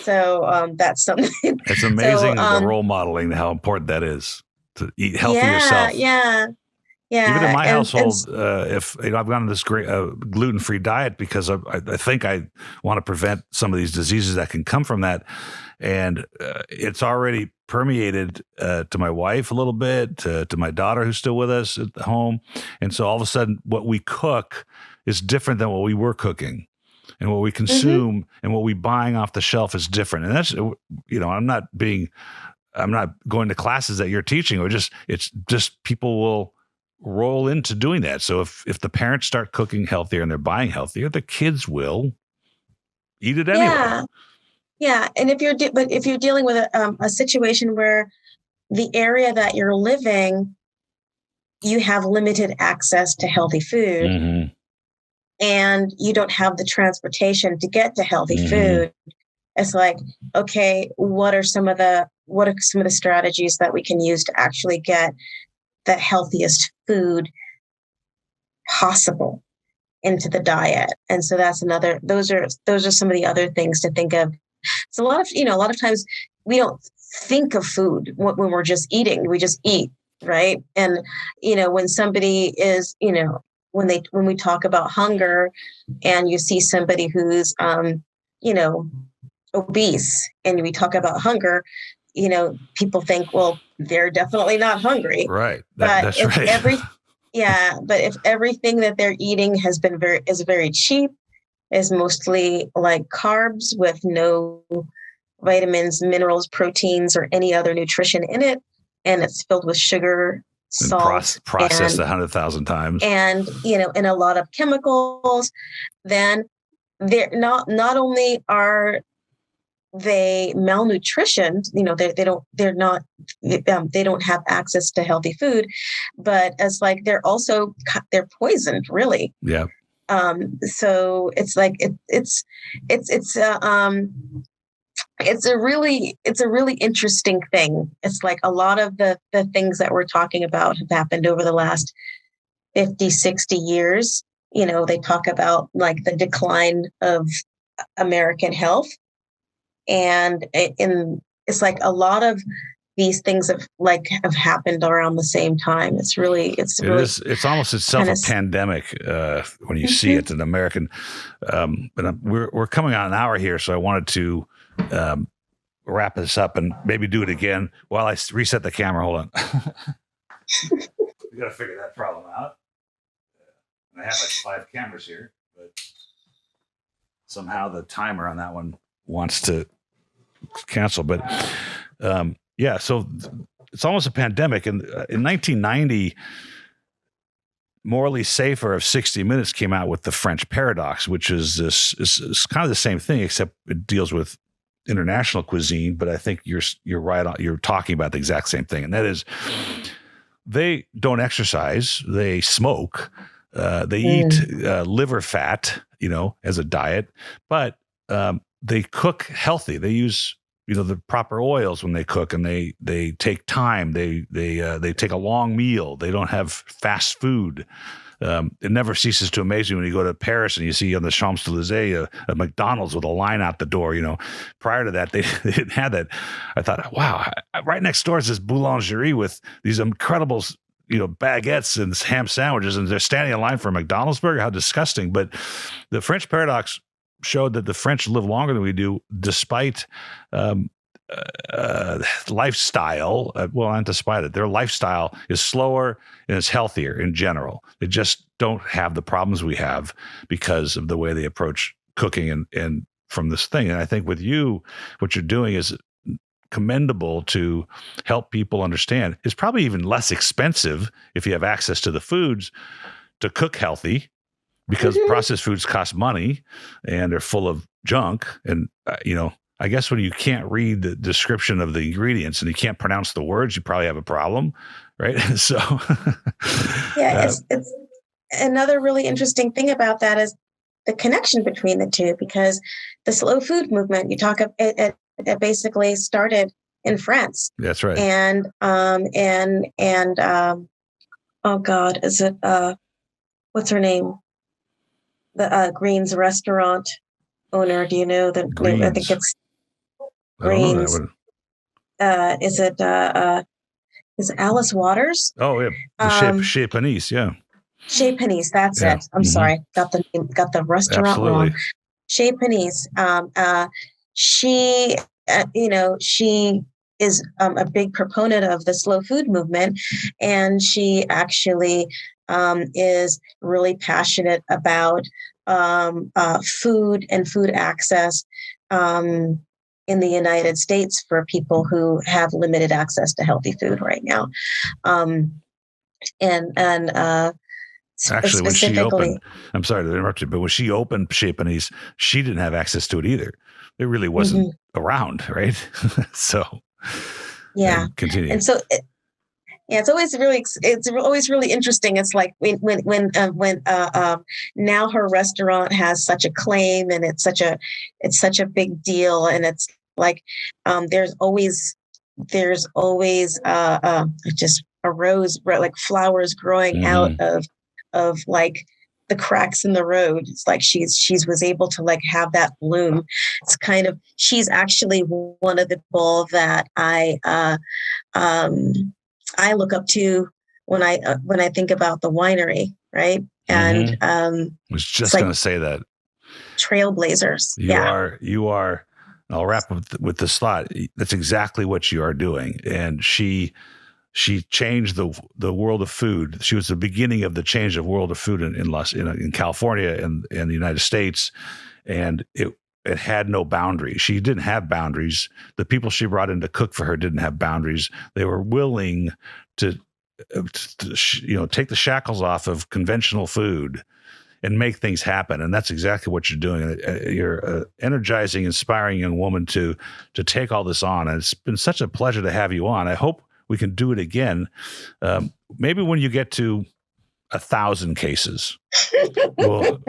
So that's something.
It's amazing the role modeling, how important that is to eat healthy yourself.
Yeah.
Even in my household, if I've gone on this great gluten-free diet because I think I want to prevent some of these diseases that can come from that, and it's already permeated to my wife a little bit, to my daughter who's still with us at home, and so all of a sudden, what we cook is different than what we were cooking, and what we consume mm-hmm. and what we buying off the shelf is different, and that's I'm not going to classes that you're teaching, it's just people will roll into doing that. So if the parents start cooking healthier and they're buying healthier, the kids will eat it anyway.
Yeah. And if you're dealing with a situation where the area that you're living you have limited access to healthy food,
Mm-hmm.
and you don't have the transportation to get to healthy food. It's like, okay, what are some of the strategies that we can use to actually get the healthiest food possible into the diet? And so that's another, those are some of the other things to think of. So a lot of times we don't think of food when we're just eating. We just eat, right? And when somebody is, when we talk about hunger, and you see somebody who's obese, and we talk about hunger, people think, well, they're definitely not hungry,
right?
That's right. But if everything that they're eating is very cheap, is mostly like carbs with no vitamins, minerals, proteins, or any other nutrition in it, and it's filled with sugar, salt,
processed 100,000 times,
and and a lot of chemicals, then they're not only are they malnutritioned, they don't have access to healthy food, but it's like they're poisoned, really.
Yeah.
So it's like it's a really interesting thing. It's like a lot of the things that we're talking about have happened over the last 50, 60 years. They talk about like the decline of American health. And it's like a lot of these things have happened around the same time. It's almost
itself a pandemic when you see it in American. But we're coming on an hour here, so I wanted to wrap this up and maybe do it again while I reset the camera. Hold on. We got to figure that problem out. I have like 5 cameras here, but somehow the timer on that one wants to cancel. But so it's almost a pandemic. And in 1990, Morally Safer of 60 Minutes came out with the French Paradox, which is kind of the same thing, except it deals with international cuisine. But I think you're right on. You're talking about the exact same thing, and that is they don't exercise, they smoke, they eat liver fat, as a diet, but they cook healthy. They use the proper oils when they cook, and they take time. They take a long meal. They don't have fast food. It never ceases to amaze me when you go to Paris and you see on the Champs-Élysées a McDonald's with a line out the door. Prior to that, they didn't have that. I thought, wow, right next door is this boulangerie with these incredible baguettes and ham sandwiches, and they're standing in line for a McDonald's burger. How disgusting. But the French Paradox showed that the French live longer than we do, despite lifestyle. Not despite it. Their lifestyle is slower and it's healthier in general. They just don't have the problems we have because of the way they approach cooking and from this thing. And I think with you, what you're doing is commendable to help people understand. It's probably even less expensive if you have access to the foods to cook healthy, because processed foods cost money and they're full of junk. And, I guess when you can't read the description of the ingredients and you can't pronounce the words, you probably have a problem, right? So,
it's another really interesting thing about that is the connection between the two, because the slow food movement, it basically started in France.
That's right.
And oh God, is it, what's her name? The Green's restaurant owner. Do you know that? I think it's Green's. Is it Alice Waters?
Oh yeah, Chez Panisse, yeah.
Chez Panisse, that's it. I'm sorry, got the restaurant
Absolutely.
wrong. Chez Panisse. She is a big proponent of the slow food movement, and she actually is really passionate about food and food access in the United States for people who have limited access to healthy food right now.
Actually, when she opened, I'm sorry to interrupt you, but when she opened Chez Panisse, she didn't have access to it either. It really wasn't around, right? So,
yeah.
Continue.
And so, Yeah, it's always really interesting. It's like when now her restaurant has such a claim, and it's such a big deal, and it's like there's always just a rose, like flowers growing out of like the cracks in the road. It's like she's was able to like have that bloom. It's kind of, she's actually one of the people that I look up to when I think about the winery, right? And
I was just going to say that.
Trailblazers.
You are. I'll wrap up with this thought. That's exactly what you are doing. And she changed the world of food. She was the beginning of the change of world of food in California and the United States. And it had no boundaries. She didn't have boundaries. The people she brought in to cook for her didn't have boundaries. They were willing to take the shackles off of conventional food and make things happen. And that's exactly what you're doing. You're an energizing, inspiring young woman to take all this on. And it's been such a pleasure to have you on. I hope we can do it again. Maybe when you get to 1,000 cases, we'll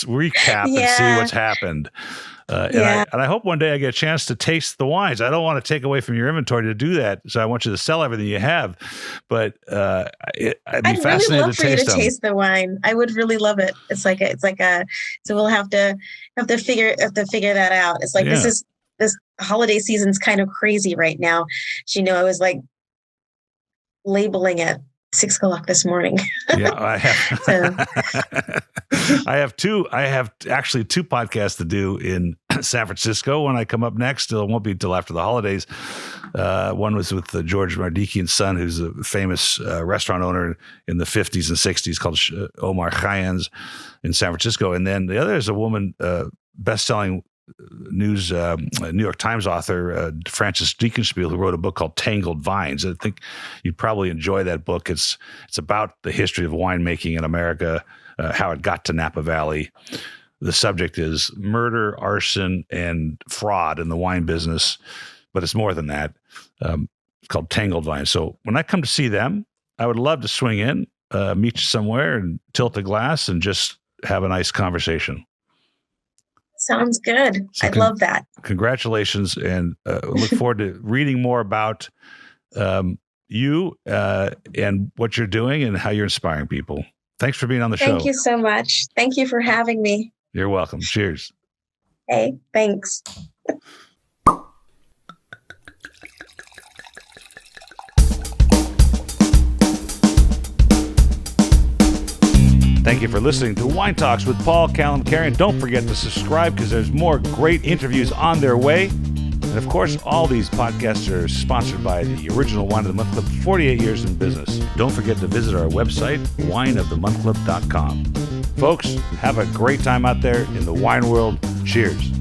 recap and see what's happened. And I hope one day I get a chance to taste the wines. I don't want to take away from your inventory to do that, so I want you to sell everything you have. But I'd be fascinated
really love
to
for you
taste
to
them.
taste the wine. I would really love it. So we'll have to figure that out. It's like this holiday season's kind of crazy right now. I was like labeling it 6 o'clock this morning.
Yeah, I have. I have actually 2 podcasts to do in San Francisco when I come up next. It won't be till after the holidays. One was with George Mardikian's son, who's a famous restaurant owner in the 50s and 60s called Omar Khayyam's in San Francisco. And then the other is a woman, best-selling New York Times author, Frances Deaconspiel, who wrote a book called Tangled Vines. I think you'd probably enjoy that book. It's about the history of winemaking in America, how it got to Napa Valley. The subject is murder, arson, and fraud in the wine business, but it's more than that. It's called Tangled Vines. So when I come to see them, I would love to swing in, meet you somewhere and tilt a glass and just have a nice conversation.
Sounds good.
So
I'd love that.
Congratulations, and look forward to reading more about you and what you're doing and how you're inspiring people. Thanks for being on the show.
Thank you so much. Thank you for having me.
You're welcome. Cheers.
Hey, thanks.
Thank you for listening to Wine Talks with Paul Kalamkarian. Don't forget to subscribe because there's more great interviews on their way. And of course, all these podcasts are sponsored by the original Wine of the Month Club, 48 years in business. Don't forget to visit our website, wineofthemonthclub.com. Folks, have a great time out there in the wine world. Cheers.